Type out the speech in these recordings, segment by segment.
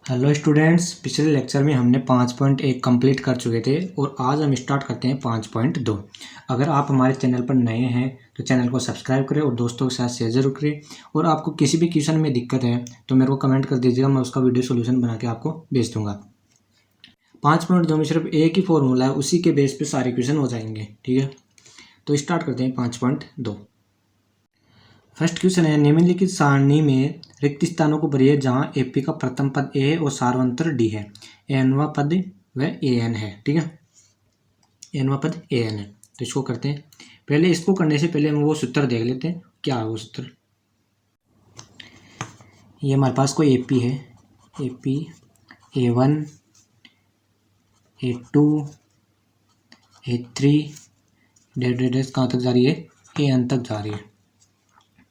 Hello students, पिछले lecture में हमने 5.1 कंप्लीट कर चुके थे और आज हम स्टार्ट करते हैं 5.2। अगर आप हमारे चैनल पर नए हैं तो चैनल को सब्सक्राइब करें और दोस्तों के साथ शेयर जरूर करें। और आपको किसी भी क्वेश्चन में दिक्कत है तो मेरे को कमेंट कर दीजिएगा, मैं उसका वीडियो सोल्यूशन बना के आपको भेज दूंगा। 5.2 में सिर्फ एक ही फॉर्मूला है, उसी के बेस पर सारे क्वेश्चन हो जाएंगे। ठीक है, तो स्टार्ट करते हैं 5.2। फर्स्ट क्वेश्चन है, निम्नलिखित सारणी में रिक्त स्थानों को भरिए जहां एपी का प्रथम पद ए और सार्वंतर डी है। एनवा पद व ए एन है। ठीक है, एनवा पद ए एन है। तो इसको करते हैं। पहले इसको करने से पहले हम वो सूत्र देख लेते हैं, क्या है वो सूत्र। ये हमारे पास कोई एपी है, AP A1 A2 A3 dead कहाँ तक जा रही है, AN तक जा रही है।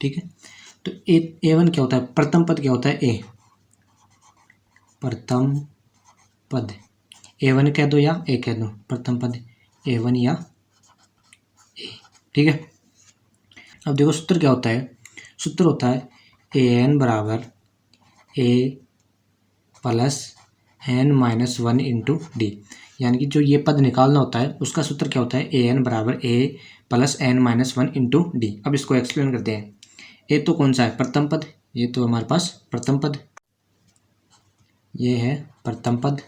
ठीक है, तो A1 क्या होता है, प्रथम पद क्या होता है, ए प्रथम पद। A1 कह दो या ए कह दो, प्रथम पद A1 या ए। ठीक है, अब देखो सूत्र क्या होता है। सूत्र होता है AN बराबर A plus N-1 into D. यानी कि जो ये पद निकालना होता है उसका सूत्र क्या होता है, AN बराबर A plus N-1 into D. अब इसको एक्सप्लेन करते हैं। ए तो कौन सा है, प्रथम पद। ये तो हमारे पास प्रथम पद, ये है प्रथम पद,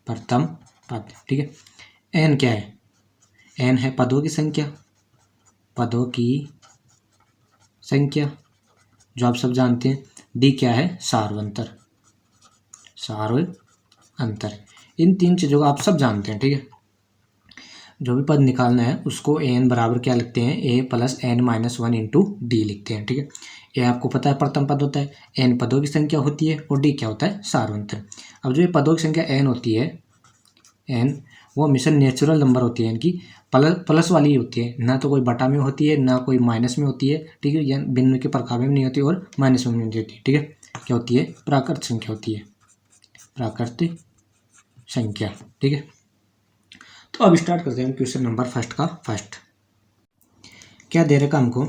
प्रथम पद। ठीक है, एन क्या है, एन है पदों की संख्या, पदों की संख्या जो आप सब जानते हैं। डी क्या है, सार्वंतर, सार्वंतर। इन तीन चीज़ों को आप सब जानते हैं। ठीक है, जो भी पद निकालना है उसको एन बराबर क्या लिखते हैं, ए प्लस N-1 इंटू डी लिखते हैं। ठीक है, ये आपको पता है प्रथम पद होता है, एन पदों की संख्या होती है और डी क्या होता है, सार्वंतर। अब जो ये पदों की संख्या एन होती है, एन वो हमेशा नेचुरल नंबर होती है, इनकी प्लस वाली होती है, ना तो कोई बटा में होती है ना कोई माइनस में होती है। ठीक है, या भिन्न के प्रकार में नहीं होती और माइनस में नहीं होती। ठीक है, क्या होती है, प्राकृत संख्या होती है, प्राकृतिक संख्या। ठीक है, तो अब स्टार्ट करते हैं क्वेश्चन नंबर फर्स्ट का। फर्स्ट क्या दे रखा हमको,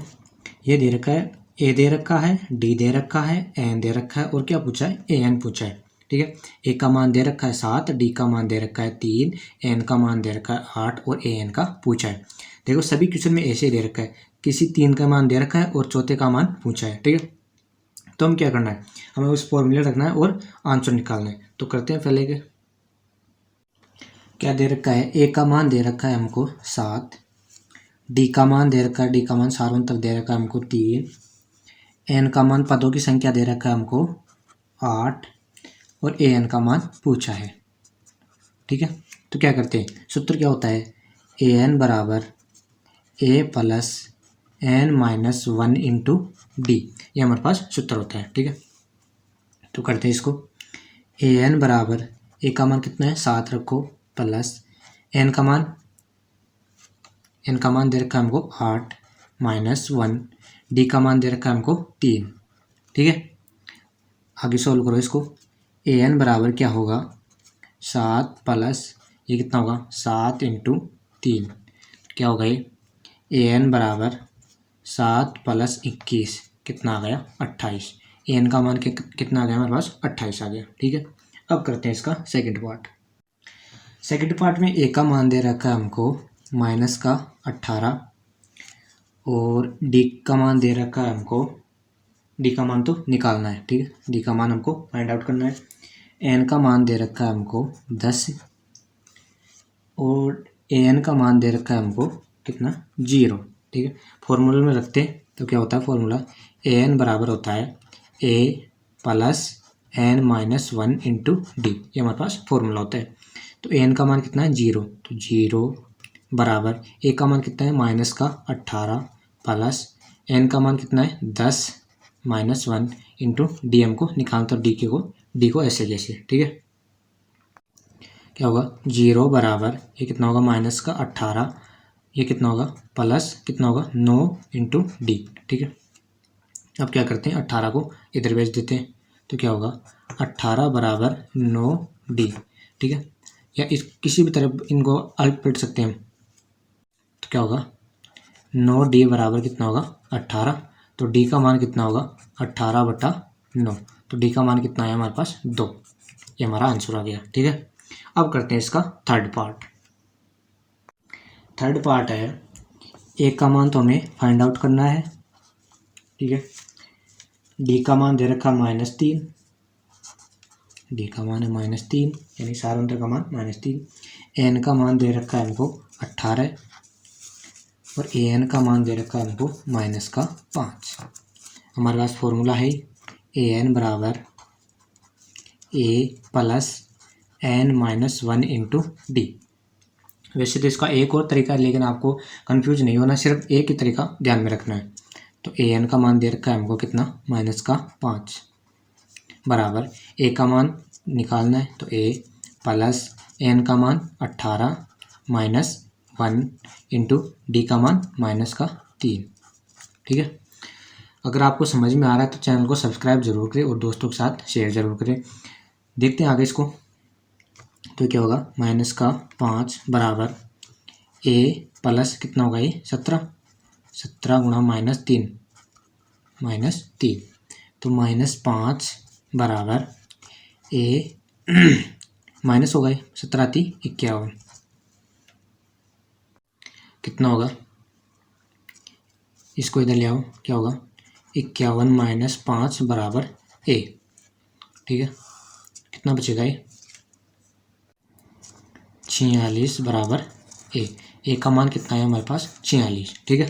ये दे रखा है, ए दे रखा है, डी दे रखा है, एन दे रखा है और क्या पूछा है, AN पूछा है। ठीक है, ए का मान दे रखा है 7, डी का मान दे रखा है 3, एन का मान दे रखा है 8 और AN का पूछा है। देखो सभी क्वेश्चन में ऐसे ही दे रखा है, किसी 3 का मान दे रखा है और चौथे का मान पूछा है। ठीक है, तो हम क्या करना है, हमें उस फॉर्मूले रखना है और आंसर निकालना है। तो करते हैं पहले के, क्या दे रखा है, ए का मान दे रखा है हमको 7, डी का मान दे रखा है, डी का मान सार्वंतर दे रखा है हमको 3, एन का मान पदों की संख्या दे रखा है हमको 8 और AN का मान पूछा है। ठीक है, तो क्या करते हैं, सूत्र क्या होता है, AN बराबर A plus N-1 into D. ये हमारे पास सूत्र होता है। ठीक है, तो करते हैं इसको। AN बराबर ए का मान कितना है, 7 रखो, प्लस एन का मान दे रखा है हमको 8 -1, डी का मान दे रखा है हमको 3। ठीक है, आगे सॉल्व करो इसको। AN बराबर क्या होगा, 7 प्लस ये कितना होगा, 7 इंटू 3, क्या होगा ये, AN बराबर 7 प्लस 21 कितना आ गया, 28। AN का मान कितना आ गया हमारे पास, 28 आ गया। ठीक है, अब करते हैं इसका सेकंड पार्ट। सेकंड पार्ट में ए का मान दे रखा है हमको -18 और डी का मान दे रखा है हमको, डी का मान तो निकालना है। ठीक है, डी का मान हमको फाइंड आउट करना है। एन का मान दे रखा है हमको 10 और AN का मान दे रखा है हमको कितना, 0। ठीक है, फॉर्मूले में रखते हैं तो क्या होता है फॉर्मूला, AN बराबर होता है A plus N-1 into D. ये हमारे पास फॉर्मूला होता है। तो AN का मान कितना है, 0, तो 0 बराबर ए का मान कितना है, -18 प्लस एन का मान कितना है, 10 -1 इंटू डी। एम को निकालना, तो डी को ऐसे जैसे। ठीक है, क्या होगा, 0 बराबर ये कितना होगा, -18, ये कितना होगा, प्लस कितना होगा, 9 इंटू डी। ठीक है, अब क्या करते हैं, 18 को इधर भेज देते हैं, तो क्या होगा, 18 बराबर 9 डी। ठीक है, या इस किसी भी तरफ इनको अल्ट सकते हैं, तो क्या होगा, 9 डी बराबर कितना होगा, 18। तो डी का मान कितना होगा, 18/9, तो डी का मान कितना है हमारे पास, 2। ये हमारा आंसर आ गया। ठीक है, अब करते हैं इसका थर्ड पार्ट। थर्ड पार्ट है ए का मान तो हमें फाइंड आउट करना है। ठीक है, डी का मान दे रखा -3, डी का मान है -3 यानी सारांतर का मान -3। एन का मान दे रखा है हमको 18 और ए एन का मान दे रखा है हमको -5। हमारे पास फॉर्मूला है ए एन बराबर A plus N -1 into D. वैसे तो इसका एक और तरीका है, लेकिन आपको कंफ्यूज नहीं होना, सिर्फ एक ही तरीका ध्यान में रखना है। तो ए एन का मान दे रखा है हमको कितना, -5 बराबर ए का मान निकालना है, तो ए प्लस एन का मान 18 -1 इंटू डी का मान -3। ठीक है, अगर आपको समझ में आ रहा है तो चैनल को सब्सक्राइब जरूर करें और दोस्तों के साथ शेयर जरूर करें। देखते हैं आगे इसको, तो क्या होगा, -5 बराबर ए प्लस कितना होगा, ये 17 गुणा -3 तो -5 बराबर ए माइनस होगा, 17 × 51 कितना होगा, इसको इधर ले आओ, क्या होगा 51 - 5 बराबर ए। ठीक है, कितना बचेगा, ये 46 बराबर ए का मान कितना है हमारे पास, 46। ठीक है,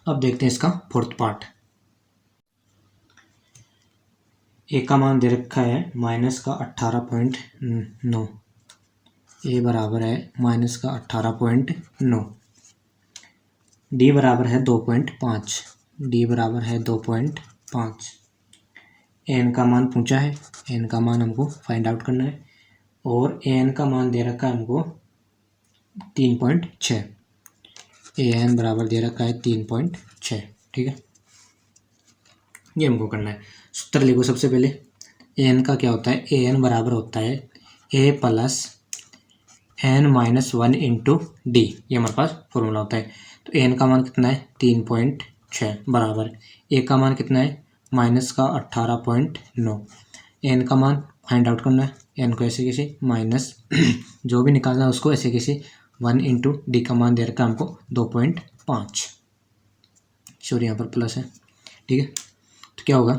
अब देखते हैं इसका फोर्थ पार्ट। ए का मान दे रखा है -18.9, ए बराबर है -18.9, डी बराबर है 2.5, डी बराबर है 2.5। एन का मान पूछा है, एन का मान हमको फाइंड आउट करना है और एन का मान दे रखा है हमको 3.6, एन बराबर दे रखा है 3.6। ठीक है, ये हमको करना है। सूत्र लिखो सबसे पहले, एन का क्या होता है, एन बराबर होता है A plus n-1 into D, ये हमारे पास फॉर्मूला होता है। तो एन का मान कितना है, 3.6 बराबर ए का मान कितना है, -18.9। एन का मान फाइंड आउट करना है, एन को ऐसे कैसे माइनस जो भी निकालना है उसको ऐसे कैसे 1 इंटू डी का मान दे रखा है हमको 2.5, सॉरी यहाँ पर प्लस है। ठीक है, तो क्या होगा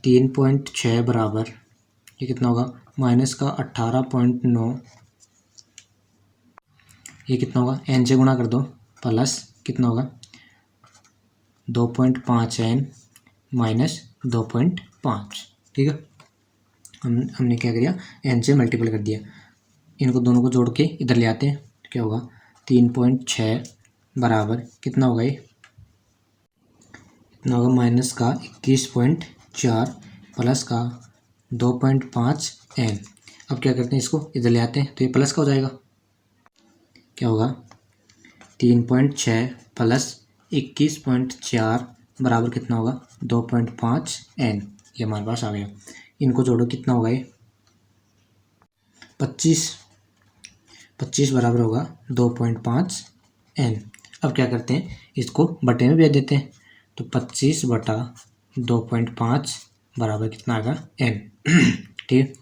3.6 बराबर ये कितना होगा, -18.9, ये कितना होगा, एन से गुणा कर दो, प्लस कितना होगा 2.5 एन -2.5। ठीक है, हमने क्या किया, एन से मल्टीपल कर दिया, इनको दोनों को जोड़ के इधर ले आते हैं, तो क्या होगा 3.6 बराबर कितना होगा, ये कितना होगा, -21.4 प्लस का 2.5 एन। अब क्या करते हैं, इसको इधर ले आते हैं, तो ये प्लस का हो जाएगा, क्या होगा 3.6 प्लस 21.4 बराबर कितना होगा 2.5 एन। ये हमारे पास आ गया, इनको जोड़ो कितना होगा, ये 25 बराबर होगा 2.5 एन। अब क्या करते हैं, इसको बटे में भेज देते हैं, तो 25/2.5 बराबर कितना आएगा एन। ठीक है,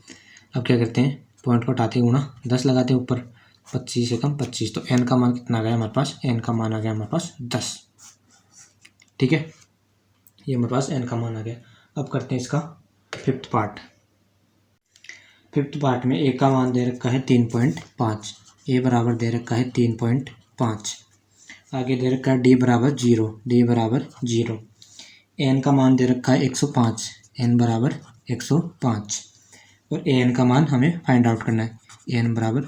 अब क्या करते हैं, पॉइंट को हटाते गुणा 10 लगाते हैं ऊपर, 25 से कम 25, तो एन का मान कितना आ गया हमारे पास, एन का मान आ गया हमारे पास 10। ठीक है, ये हमारे पास एन का मान आ गया। अब करते हैं इसका फिफ्थ पार्ट। फिफ्थ पार्ट में ए का मान दे रखा है 3.5, ए बराबर दे रखा है 3.5, आगे दे रखा है डी बराबर 0, डी बराबर 0, एन का मान दे रखा है 105, एन बराबर 105 और ए एन का मान हमें फाइंड आउट करना है, ए एन बराबर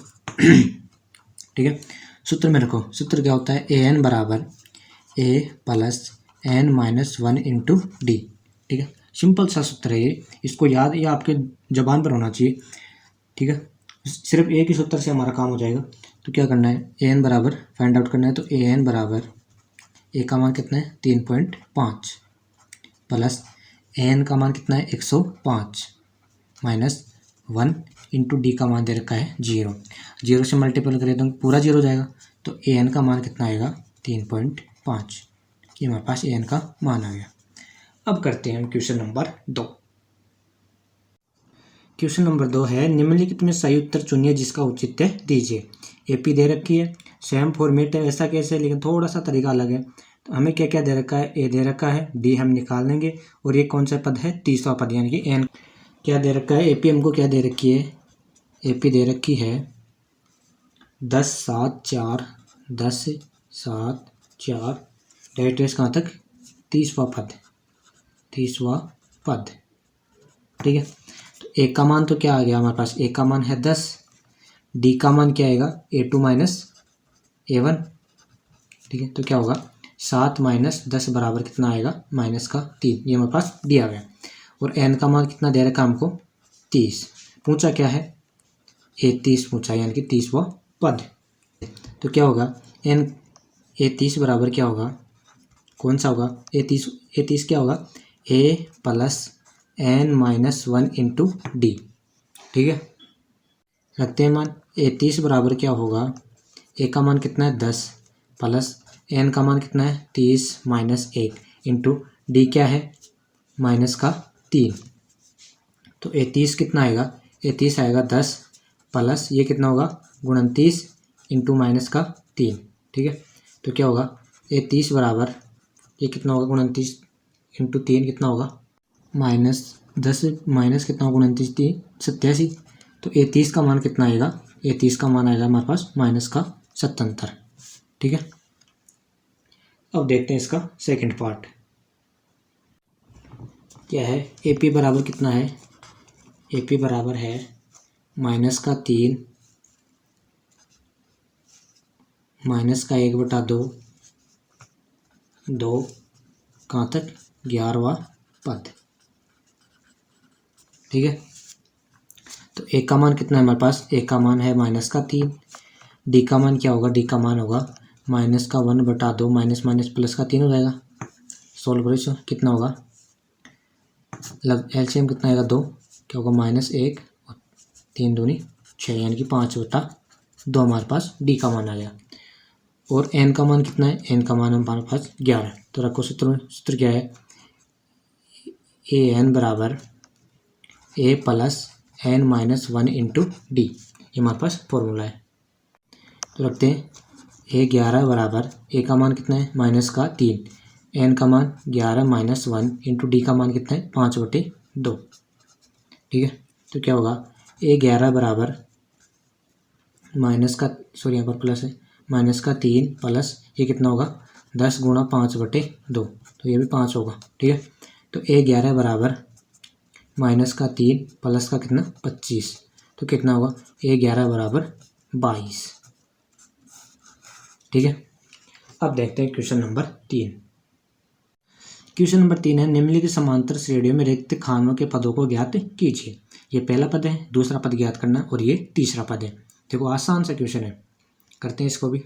ठीक है, सूत्र में रखो, सूत्र क्या होता है, ए एन बराबर A plus n-1 into D. ठीक है, सिंपल सा सूत्र है ये, इसको याद या आपके जबान पर होना चाहिए। ठीक है, सिर्फ एक ही सूत्र से हमारा काम हो जाएगा। तो क्या करना है, ए एन बराबर फाइंड आउट करना है, तो ए एन बराबर ए का मान कितना है 3.5 प्लस ए एन का मान कितना है 105 माइनस 1 इंटू डी का मान दे रखा है 0, 0 से मल्टीपल करें तो पूरा 0 हो जाएगा, तो ए एन का मान कितना आएगा 3.5। ये हमारे पास ए एन का मान आ गया। अब करते हैं हम क्वेश्चन नंबर 2। क्वेश्चन नंबर 2 है, निम्नलिखित में सही उत्तर चुनिए जिसका औचित्य दीजिए। एपी दे रखी है, सेम फॉर्मेट है, ऐसा कैसे, लेकिन थोड़ा सा तरीका अलग है। तो हमें क्या क्या दे रखा है, ए दे रखा है, डी हम निकाल लेंगे, और ये कौन सा पद है, तीसरा पद, यानी कि एन। क्या दे रखा है, एपी हमको क्या दे रखी है, एपी दे रखी है 10 7 4, 10 7 4, डायरेक्ट कहाँ तक, 30वां पद, 30वां पद। ठीक है, तो ए का मान तो क्या आ गया हमारे पास, ए का मान है 10, डी का मान क्या आएगा, A2 माइनस A1। ठीक है, तो क्या होगा, 7 माइनस 10 बराबर कितना आएगा, माइनस का 3। ये हमारे पास दिया गया। और एन का मान कितना दे रखा हमको, 30। पूछा क्या है, A30 पूछा, यानी कि 30वां पद। तो क्या होगा, एन A30 बराबर क्या होगा, कौन सा होगा, A30 क्या होगा, A plus N minus 1 into D. ठीक है, रखते हैं मान, A30 बराबर क्या होगा, ए का मान कितना है 10, प्लस एन का मान कितना है 30 माइनस 1 इंटू डी क्या है, माइनस का 3। तो A30 कितना आएगा, A30 आएगा 10 प्लस ये कितना होगा, 29 इंटू माइनस का 3। ठीक है, तो क्या होगा, A30 बराबर ये कितना होगा, 29 इंटू 3 कितना होगा, -10 माइनस कितना होगा, 29 3 87। तो A30 का मान कितना आएगा, A30 का मान आएगा हमारे पास माइनस का 77। ठीक है, अब देखते हैं इसका सेकंड पार्ट क्या है। AP बराबर कितना है, AP बराबर है माइनस का 3 माइनस का 1/2, 2 कहाँ तक, 11वां पद। ठीक है, तो ए का मान कितना है हमारे पास, ए का मान है माइनस का 3, डी का मान क्या होगा, डी का मान होगा माइनस का 1/2, माइनस माइनस प्लस का 3 हो जाएगा। सोल्व करो इसको, कितना होगा, एलसीएम कितना आएगा 2, क्या होगा -1 और 3 दूनी 6, यानी कि 5/2 हमारे पास डी का मान आ गया। और एन का मान कितना है, एन का मान हमारे पास 11। तो रखो सूत्र क्या है, ए एन बराबर A plus N minus 1 into D, ये हमारे पास फॉर्मूला है। तो रखते हैं A11 बराबर, ए का मान कितना है माइनस का 3, एन का मान 11 माइनस 1 इंटू डी का मान कितना है 5/2। ठीक है, तो क्या होगा, A11 बराबर माइनस का, सॉरी यहाँ पर प्लस है, माइनस का 3 प्लस ये कितना होगा 10 गुणा 5/2, तो ये भी 5 होगा। ठीक है, तो A11 बराबर माइनस का 3 प्लस का कितना 25, तो कितना होगा, A11 बराबर 22। ठीक है, अब देखते हैं क्वेश्चन नंबर 3। क्वेश्चन नंबर 3 है, निम्नलिखित समांतर श्रेणियों में रिक्त खानों के पदों को ज्ञात कीजिए। ये पहला पद है, दूसरा पद ज्ञात करना, और ये तीसरा पद है। देखो आसान सा क्वेश्चन है, करते हैं इसको भी।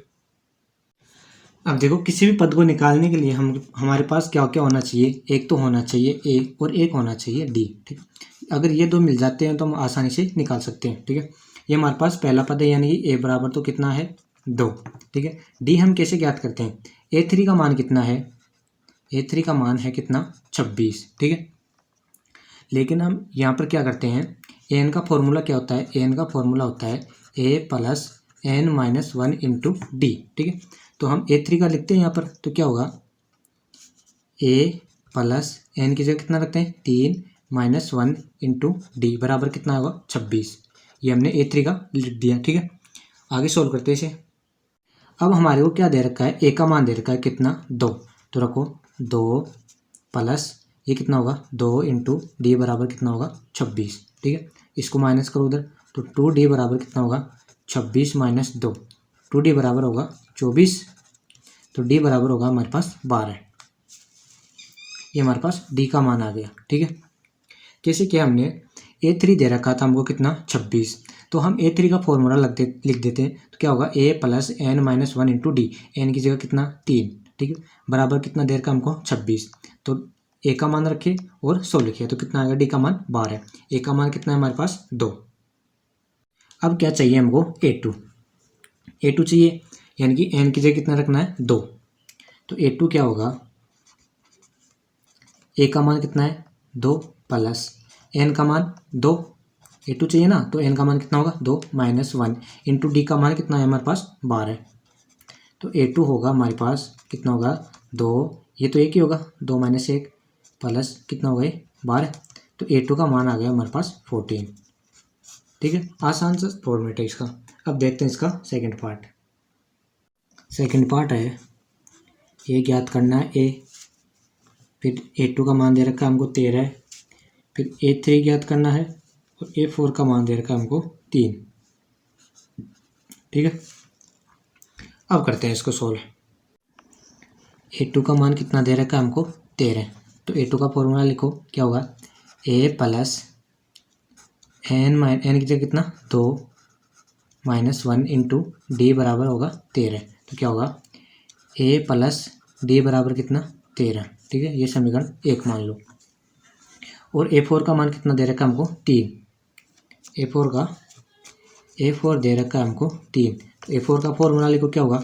अब देखो, किसी भी पद को निकालने के लिए हमारे पास क्या क्या होना चाहिए, एक तो होना चाहिए ए और एक होना चाहिए डी। ठीक है, अगर ये दो मिल जाते हैं तो हम आसानी से निकाल सकते हैं। ठीक है, ये हमारे पास पहला पद है, यानी कि ए बराबर तो कितना है 2। ठीक है, डी हम कैसे ज्ञात करते हैं, A3 का मान कितना है, A3 का मान है कितना 26। ठीक है, लेकिन हम यहाँ पर क्या करते हैं, एन का फॉर्मूला क्या होता है, एन का फॉर्मूला होता है A plus N minus 1 into D. ठीक है, तो हम A3 का लिखते हैं यहाँ पर, तो क्या होगा, ए प्लस एन की जगह कितना रखते हैं 3 माइनस 1 इंटू डी बराबर कितना होगा 26। ये हमने A3 का लिख दिया। ठीक है, आगे सोल्व करते हैं इसे। अब हमारे को क्या दे रखा है, ए का मान दे रखा है कितना 2, तो रखो 2 प्लस ये कितना होगा 2 इंटू डी बराबर कितना होगा 26। ठीक है, इसको माइनस करो उधर, तो 2D बराबर कितना होगा 26 माइनस 2, 2D बराबर होगा 24, तो D बराबर होगा हमारे पास 12। ये हमारे पास D का मान आ गया। ठीक है, जैसे कि हमने A3 दे रखा था हमको कितना 26, तो हम A3 का फॉर्मूला लिख देते हैं, तो क्या होगा A plus N minus 1 into D, N की जगह कितना 3। ठीक है, बराबर कितना देर का हमको 26, तो ए का मान रखे और 100 लिखे, तो कितना आएगा, डी का मान 12, ए का मान कितना है हमारे पास 2। अब क्या चाहिए हमको, A2 चाहिए, यानी कि एन की जगह कितना रखना है 2, तो A2 क्या होगा, ए का मान कितना है 2 प्लस एन का मान 2 A2 चाहिए ना, तो n का मान कितना होगा 2 माइनस 1 इंटू डी का मान कितना है हमारे पास 12। तो A2 होगा हमारे पास कितना होगा 2, ये तो एक ही होगा 2 माइनस 1 प्लस कितना होगा ये 12। तो A2 का मान आ गया हमारे पास 14। ठीक है, आसान सा फॉर्मेट है इसका। अब देखते हैं इसका सेकंड पार्ट। सेकंड पार्ट है ये ज्ञात करना है A, फिर A2 का मान दे रखा है हमको 13, फिर A3 ज्ञात करना है और A4 का मान दे रखा है हमको 3। ठीक है, अब करते हैं इसको सोल्व। A2 का मान कितना दे रखा है हमको 13, तो A2 का फॉर्मूला लिखो, क्या होगा A प्लस एन की जगह कितना 2 माइनस 1 इंटू डी बराबर होगा 13। तो क्या होगा A प्लस डी बराबर कितना 13। ठीक है, ये समीकरण 1 मान लो। और A4 का मान कितना दे रखा है हमको 3। A4 दे रखा है हमको 3, तो A4 का फॉर्मूला लिखो, क्या होगा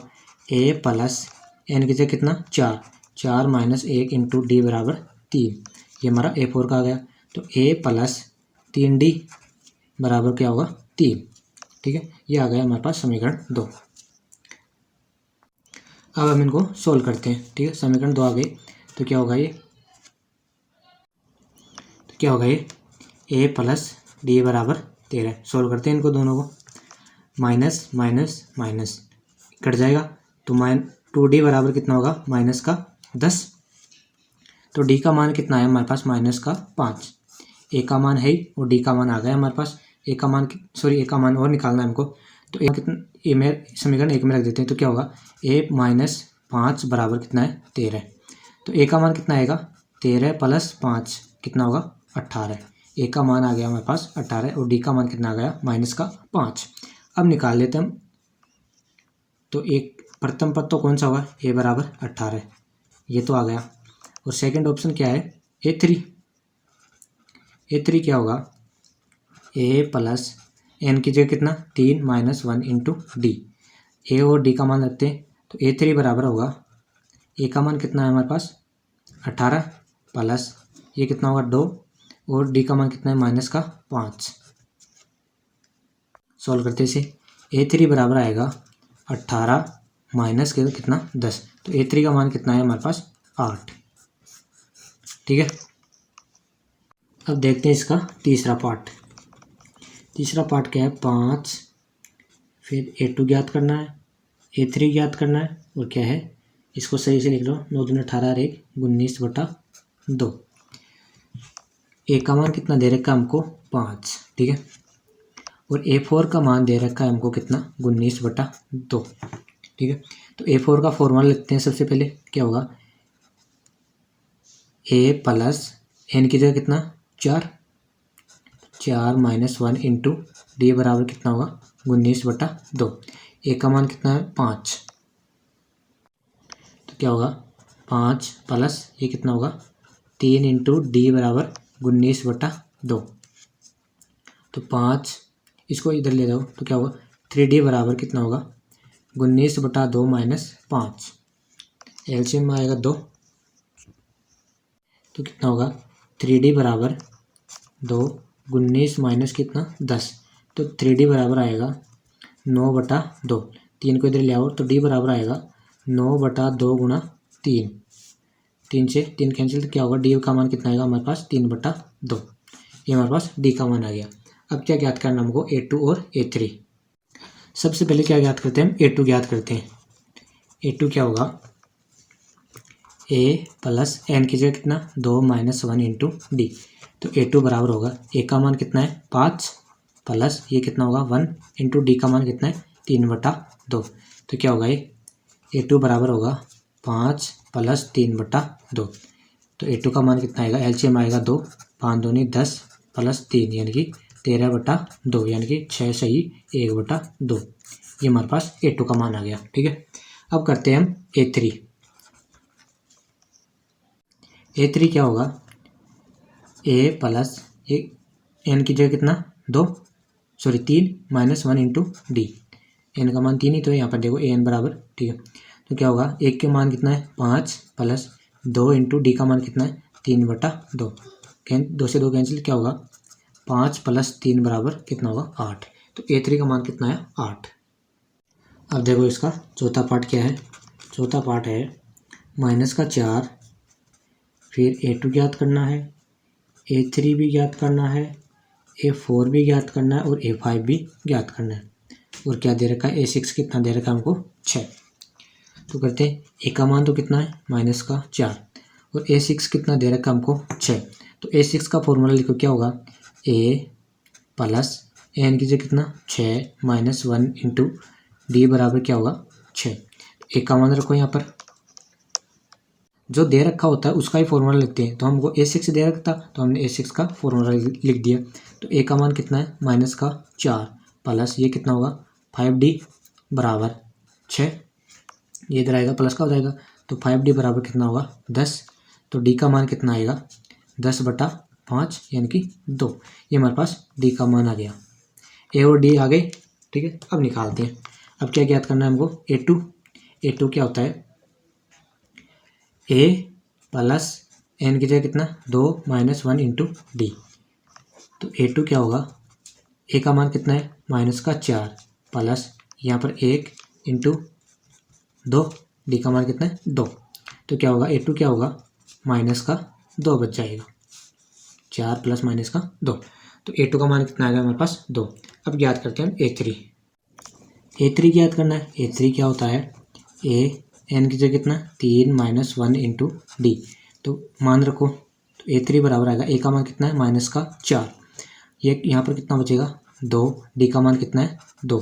A प्लस एन की जगह कितना 4 माइनस 1 इंटू डी बराबर 3। ये हमारा A4 का आ गया। तो A प्लस 3D बराबर क्या होगा 3। ठीक है, ये आ गया हमारे पास समीकरण 2। अब हम इनको सोल्व करते हैं। ठीक है, समीकरण 2 आ गई, तो क्या होगा ये A प्लस डी बराबर 13। सोल्व करते हैं इनको दोनों को, माइनस माइनस माइनस कट जाएगा, तो 2D बराबर कितना होगा माइनस का 10। तो D का मान कितना है हमारे पास माइनस का 5। A का मान है ही और D का मान आ गया हमारे पास। A का मान और निकालना है हमको, तो A कितना ए में समीकरण 1 में रख देते हैं। तो क्या होगा A माइनस 5 बराबर कितना है 13। तो A का मान कितना आएगा 13 प्लस 5 कितना होगा 18। A का मान आ गया हमारे पास 18 और D का मान कितना आ गया माइनस का 5। अब निकाल लेते हैं हम। तो एक प्रथम पद तो कौन सा होगा A बराबर 18, ये तो आ गया। और सेकंड ऑप्शन क्या है A3 क्या होगा A प्लस एन की जगह कितना 3 माइनस 1 इंटू डी। ए और डी का मान रखते हैं, तो A3 बराबर होगा A का मान कितना है हमारे पास 18 प्लस ये कितना होगा 2 और डी का मान कितना है माइनस का 5। सॉल्व करते इसे, A3 बराबर आएगा 18 माइनस के कितना 10। तो A3 का मान कितना है हमारे पास 8। ठीक है, अब देखते हैं इसका तीसरा पार्ट। तीसरा पार्ट क्या है 5, फिर A2 ज्ञात करना है, A3 ज्ञात करना है, और क्या है इसको सही से लिख लो 9 दूनी 18 और 1 19/2। A का मान कितना दे रखा है हमको 5। ठीक है, और A4 का मान दे रखा है हमको कितना 19/2। ठीक है, तो A4 का फॉर्मूला लिखते हैं सबसे पहले, क्या होगा A प्लस एन की जगह कितना 4 माइनस 1 इंटू डी बराबर कितना होगा 19/2। A का मान कितना है 5, तो क्या होगा 5 प्लस ये कितना होगा 3 इंटू डी बराबर 19/2। तो 5 इसको इधर ले जाओ, तो क्या होगा 3D बराबर कितना होगा 19/2 माइनस 5। एलसीएम में आएगा 2, तो कितना होगा 3D बराबर 2 19 माइनस कितना 10। तो 3D बराबर आएगा 9/2। 3 को इधर ले आओ, तो D बराबर आएगा 9/2 गुणा 3। 3 से 3 कैंसिल, तो क्या होगा D का मान कितना आएगा हमारे पास 3/2। ये हमारे पास D का मान आ गया। अब क्या ज्ञात करना हमको A2 और A3। सबसे पहले क्या ज्ञात करते हैं हम A2 ज्ञात करते हैं। A2 क्या होगा A प्लस एन की जगह कितना 2 माइनस 1 इंटू डी। तो A2 बराबर होगा A का मान कितना है 5 प्लस ये कितना होगा 1 इंटू डी का मान कितना है 3/2। तो क्या होगा ये A2 बराबर होगा 5 प्लस 3/2। तो A2 का मान कितना आएगा एलसीएम आएगा 2, 5 दूनी 10 प्लस 3 यानी कि 13/2 यानी कि 6 सही 1/2। ये हमारे पास A2 का मान आ गया। ठीक है, अब करते हैं हम A3। A3 क्या होगा A प्लस ये एन की जगह कितना 3 माइनस 1 इंटू डी। एन का मान 3 ही तो है यहाँ पर देखो AN बराबर। ठीक है, तो क्या होगा एक के मान कितना है 5 प्लस 2 इंटू डी का मान कितना है 3/2। 2 से 2 कैंसिल, क्या होगा 5 + 3 बराबर कितना होगा 8। तो A3 का मान कितना है 8। अब देखो इसका चौथा पार्ट क्या है। चौथा पार्ट है -4, फिर A2 ज्ञात करना है, A3 भी ज्ञात करना है, A4 भी ज्ञात करना है और A5 भी ज्ञात करना है। और क्या दे रखा है A6 कितना दे रखा है हमको 6। तो करते हैं A का मान तो कितना है -4 और A6 कितना दे रखा है हमको 6। तो A6 का फॉर्मूला लिखो क्या होगा A प्लस n की जगह कितना 6 - 1 इंटू डी बराबर क्या होगा 6। A का मान रखो यहाँ पर, जो दे रखा होता है उसका ही फॉर्मूला लिखते हैं। तो हमको A6 दे रखा था तो हमने A6 का फॉर्मूला लिख दिया। तो A का मान कितना है -4 प्लस ये कितना होगा 5D बराबर 6, ये इधर आएगा प्लस का हो जाएगा। तो 5D बराबर कितना होगा 10। तो D का मान कितना आएगा 10/5 यानी कि 2। ये हमारे पास D का मान आ गया। A और D आ गए, ठीक है। अब निकालते हैं। अब क्या ज्ञात करना है हमको A2 क्या होता है A प्लस n की जगह कितना 2 - 1 इंटू डी। तो A2 क्या होगा A का मान कितना है -4 प्लस यहाँ पर 1 इंटू 2, डी का मान कितना है 2। तो क्या होगा A2 क्या होगा -2 बच जाएगा, 4 प्लस -2। तो A2 का मान कितना आएगा हमारे पास 2। अब ज्ञात करते हैं A3 ज्ञात करना है। A3 क्या होता है A n की जगह कितना 3 - 1 इंटू डी। तो मान रखो तो A3 बराबर आएगा A का मान कितना है -4, ये यहाँ पर कितना बचेगा 2, डी का मान कितना है 2।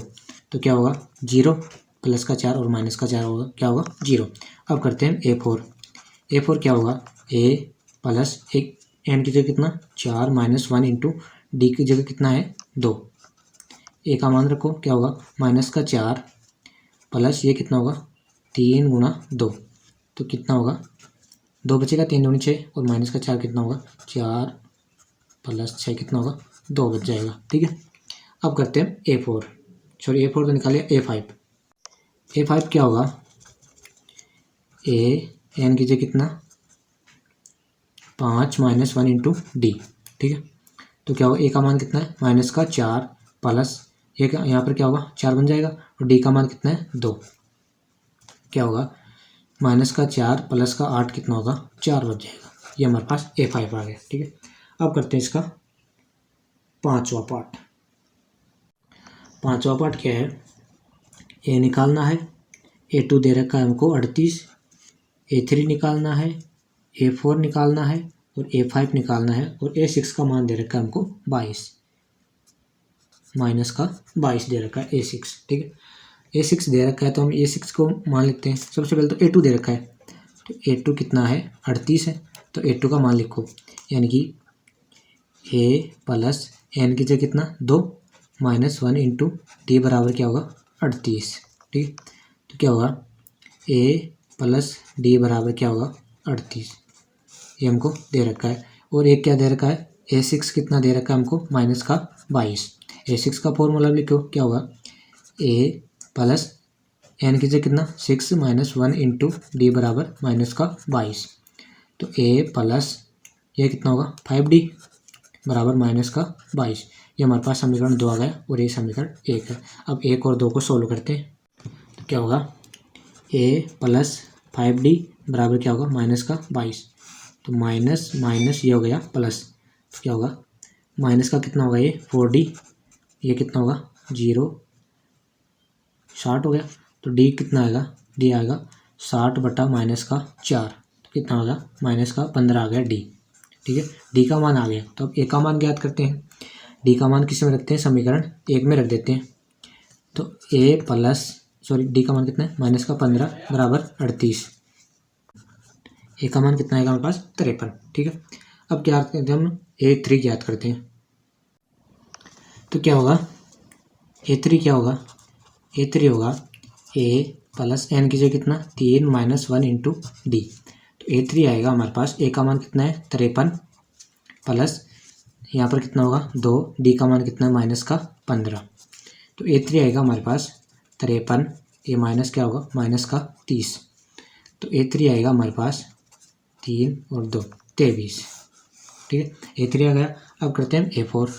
तो क्या होगा 0 प्लस का 4 और माइनस का 4 होगा क्या होगा 0। अब करते हैं A4 क्या होगा A प्लस एक n की जगह कितना 4 - 1 इंटू डी की जगह कितना है 2। A का मान रखो क्या होगा -4 प्लस ये कितना होगा 3 × 2। तो कितना होगा 2 बचेगा, 3 दूनी 6 और माइनस का 4 कितना होगा 4 प्लस 6 कितना होगा 2 बच जाएगा, ठीक है। अब करते हैं A4 तो निकालिए A5 क्या होगा A n की जगह कितना 5 - 1 इंटू डी, ठीक है। तो क्या होगा A का मान कितना है -4 प्लस ये यहाँ पर क्या होगा 4 बन जाएगा और डी का मान कितना है 2। क्या होगा -4 प्लस का 8 कितना होगा 4 बच जाएगा। ये हमारे पास A5 आ गया, ठीक है। अब करते हैं इसका पांचवा पार्ट क्या है A निकालना है, A2 दे रखा है हमको 38, A3 निकालना है, A4 निकालना है और A5 निकालना है और A6 का मान दे रखा है हमको 22 -22 दे रखा है A6, ठीक है। A6 दे रखा है तो हम A6 को मान लिखते हैं। सबसे पहले तो A2 दे रखा है, तो A2 कितना है 38 है। तो A2 का मान लिखो यानी कि A प्लस n की जगह कितना 2 - 1 इंटू डी बराबर क्या होगा 38, ठीक है। तो क्या होगा A प्लस डी बराबर क्या होगा 38, ये हमको दे रखा है। और एक क्या दे रखा है A6 कितना दे रखा है हमको -22। A6 का फॉर्मूला लिखो क्या होगा A प्लस n की जगह कितना 6 - 1 इंटू डी बराबर -22। तो A प्लस ये कितना होगा 5D बराबर -22। ये हमारे पास समीकरण 2 आ गया और ये समीकरण 1 है। अब 1 और 2 को सोल्व करते हैं। तो क्या होगा A प्लस 5D बराबर क्या होगा -22। तो माइनस माइनस ये हो गया प्लस, तो क्या होगा माइनस का कितना होगा ये 4D, ये कितना होगा 0 60 हो गया। तो D कितना आएगा D आएगा 60/-4, तो कितना होगा -15 आ गया D, ठीक है। D का मान आ गया। तो अब A का मान ज्ञात करते हैं। D का मान किस में रखते हैं समीकरण 1 में रख देते हैं। तो D का मान कितना है -15 बराबर 38, A का मान कितना आएगा हमारे पास 53, ठीक है। अब क्या करते हैं हम A3 ज्ञात करते हैं। तो क्या होगा A3 क्या होगा A3 होगा A प्लस n की जगह कितना 3 - 1 इंटू डी। तो A3 आएगा हमारे पास A का मान कितना है 53 प्लस यहाँ पर कितना होगा 2, डी का मान कितना है -15। तो A3 आएगा हमारे पास 53, ये माइनस क्या होगा -30। तो A3 आएगा हमारे पास 3 और 2 23, ठीक है। A3 आ गया। अब करते हैं A4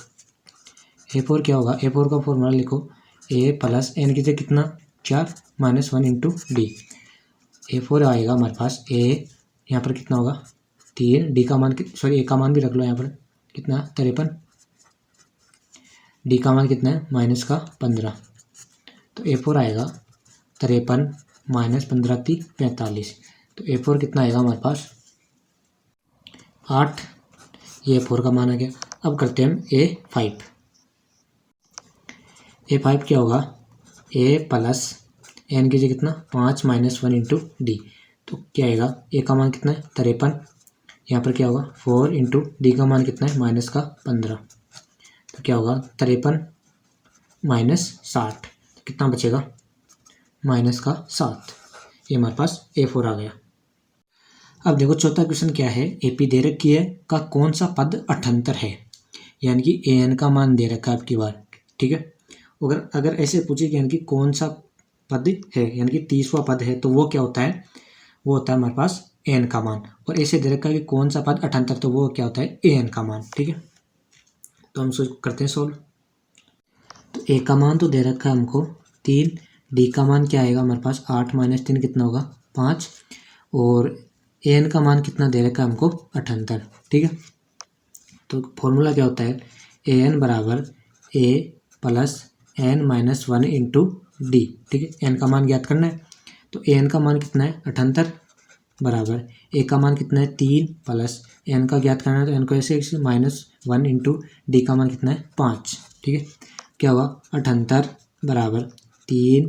A4 क्या होगा, A4 का फॉर्मूला लिखो, A प्लस एन की जगह कितना 4 माइनस 1 इंटू डी। A4 आएगा हमारे पास, A यहाँ पर कितना होगा 3, डी का मान सॉरी A का मान भी रख लो यहाँ पर कितना 53, डी का मान कितना है माइनस का 15, तो A4 आएगा 53 माइनस 15 × 45, तो A4 कितना आएगा हमारे पास 8, ये A4 का मान आ गया। अब करते हैं हम A5। A5 क्या होगा, A प्लस एन की जगह कितना 5 माइनस 1 इंटू डी, तो क्या आएगा A का मान कितना है 53, यहाँ पर क्या होगा 4 इंटू डी का मान कितना है माइनस का 15, तो क्या होगा 53 माइनस 60, कितना बचेगा माइनस का 7। ये हमारे पास A4 आ गया। अब देखो चौथा क्वेश्चन क्या है, AP दे रखी है का कौन सा पद 78 है, यानी कि AN का मान दे रखा है आपकी बार, ठीक है। अगर ऐसे पूछे कि यानी कि कौन सा पद है, यानी कि 30वां पद है, तो वो क्या होता है, वो होता है हमारे पास AN का मान, और ऐसे दे रखा है कि कौन सा पद 78, तो वो क्या होता है AN का मान, ठीक है। तो हम करते हैं सोल्व। तो A का मान तो दे रखा है हमको 3, डी का मान क्या आएगा हमारे पास 8 माइनस 3 कितना होगा 5, और AN का मान कितना दे रखा है हमको 78, ठीक है। तो फॉर्मूला क्या होता है, AN बराबर A plus N minus 1 into D, ठीक है। एन का मान ज्ञात करना है, तो AN का मान कितना है 78 बराबर A का मान कितना है 3 प्लस एन का ज्ञात करना है, तो एन को ऐसे माइनस 1 इंटू डी का मान कितना है 5, ठीक है। क्या हुआ 78 बराबर 3,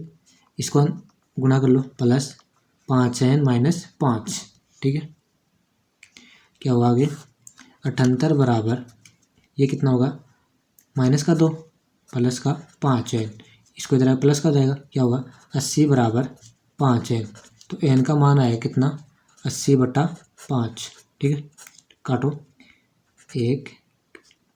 इसको गुणा कर लो प्लस 5n माइनस 5, ठीक है। क्या हुआ आगे 78 बराबर ये कितना होगा माइनस का 2 प्लस का 5n, इसको इधर प्लस का जाएगा, क्या होगा 80 बराबर 5n, तो n का मान आएगा कितना 80/5, ठीक है। काटो 1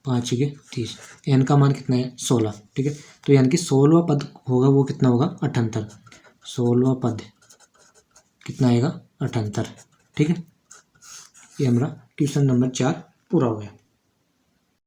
5 के 30, n का मान कितना है 16, ठीक है। तो यानी कि 16वां पद होगा वो कितना होगा 78, 16वां पद कितना आएगा 78, ठीक है। ये हमारा क्वेश्चन नंबर 4 पूरा हो गया।